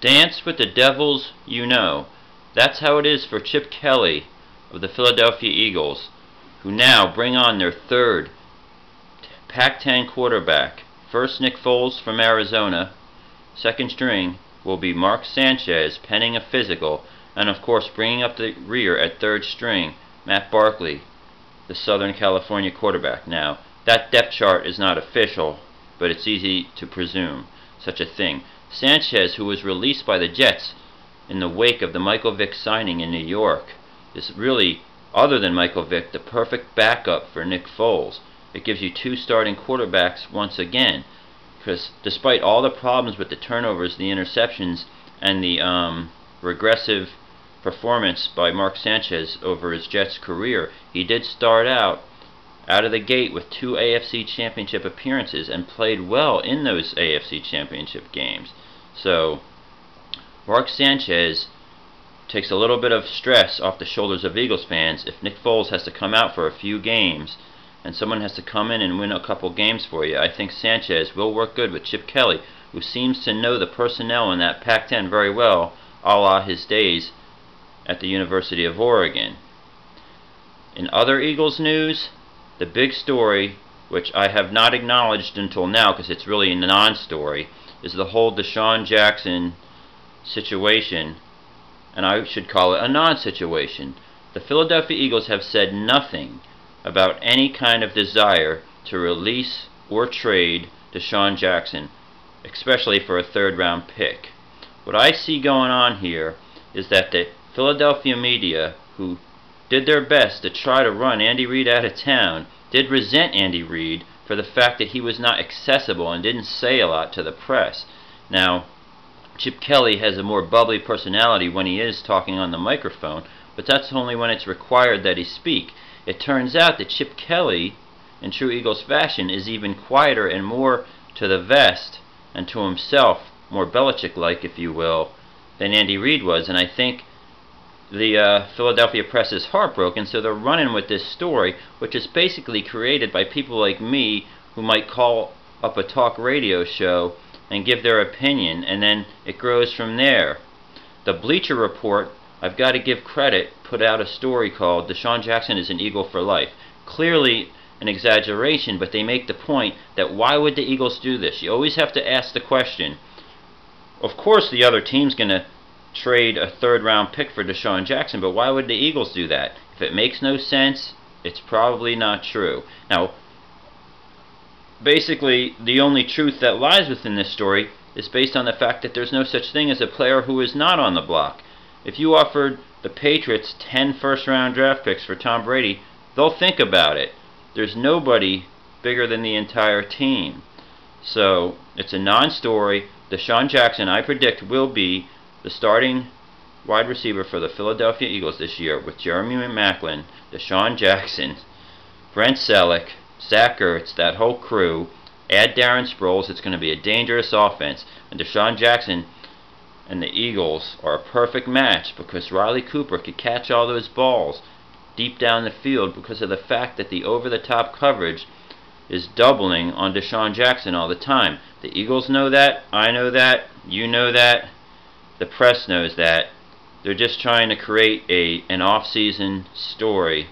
Dance with the devils you know. That's how it is for Chip Kelly of the Philadelphia Eagles, who now bring on their third Pac-10 quarterback. First, Nick Foles from Arizona. Second string will be Mark Sanchez, penning a physical. And of course, bringing up the rear at third string, Matt Barkley, the Southern California quarterback. Now, that depth chart is not official, but it's easy to presume such a thing. Sanchez, who was released by the Jets in the wake of the Michael Vick signing in New York, is really, other than Michael Vick, the perfect backup for Nick Foles. It gives you two starting quarterbacks once again, because despite all the problems with the turnovers, the interceptions, and the regressive performance by Mark Sanchez over his Jets career, he did start out of the gate with 2 AFC Championship appearances and played well in those AFC Championship games. So Mark Sanchez takes a little bit of stress off the shoulders of Eagles fans if Nick Foles has to come out for a few games and someone has to come in and win a couple games for you. I think Sanchez will work good with Chip Kelly, who seems to know the personnel in that Pac-10 very well, a la his days at the University of Oregon. In other Eagles news, the big story, which I have not acknowledged until now because it's really a non-story, is the whole Deshaun Jackson situation, and I should call it a non-situation. The Philadelphia Eagles have said nothing about any kind of desire to release or trade Deshaun Jackson, especially for a third-round pick. What I see going on here is that the Philadelphia media, who did their best to try to run Andy Reid out of town, did resent Andy Reid for the fact that he was not accessible and didn't say a lot to the press. Now, Chip Kelly has a more bubbly personality when he is talking on the microphone, but that's only when it's required that he speak. It turns out that Chip Kelly, in true Eagles fashion, is even quieter and more to the vest and to himself, more Belichick-like, if you will, than Andy Reid was, and I think the Philadelphia press is heartbroken, so they're running with this story, which is basically created by people like me who might call up a talk radio show and give their opinion, and then it grows from there. The Bleacher Report, I've got to give credit, put out a story called Deshaun Jackson is an Eagle for Life. Clearly an exaggeration, but they make the point that why would the Eagles do this? You always have to ask the question. Of course the other team's going to trade a third-round pick for Deshaun Jackson, but why would the Eagles do that? If it makes no sense, it's probably not true. Now, basically, the only truth that lies within this story is based on the fact that there's no such thing as a player who is not on the block. If you offered the Patriots 10 first-round draft picks for Tom Brady, they'll think about it. There's nobody bigger than the entire team. So, it's a non-story. Deshaun Jackson, I predict, will be the starting wide receiver for the Philadelphia Eagles this year, with Jeremy Maclin, Deshaun Jackson, Brent Selleck, Zach Ertz, that whole crew. Add Darren Sproles. It's going to be a dangerous offense. And Deshaun Jackson and the Eagles are a perfect match because Riley Cooper could catch all those balls deep down the field because of the fact that the over-the-top coverage is doubling on Deshaun Jackson all the time. The Eagles know that. I know that. You know that. The press knows that. They're just trying to create an off-season story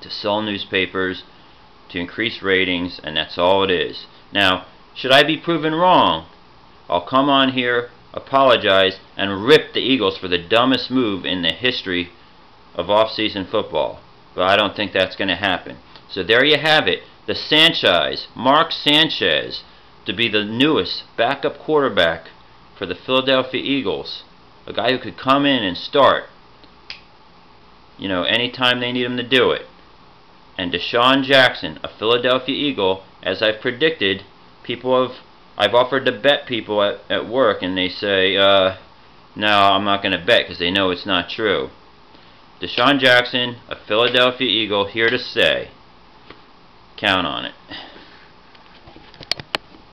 to sell newspapers, to increase ratings, and that's all it is. Now, should I be proven wrong, I'll come on here, apologize, and rip the Eagles for the dumbest move in the history of off-season football. But I don't think that's going to happen. So there you have it. The Sanchez, Mark Sanchez, to be the newest backup quarterback for the Philadelphia Eagles. A guy who could come in and start, anytime they need him to do it. And Deshaun Jackson, a Philadelphia Eagle, as I've predicted, I've offered to bet people at work, and they say, no, I'm not going to bet because they know it's not true. Deshaun Jackson, a Philadelphia Eagle, here to stay. Count on it.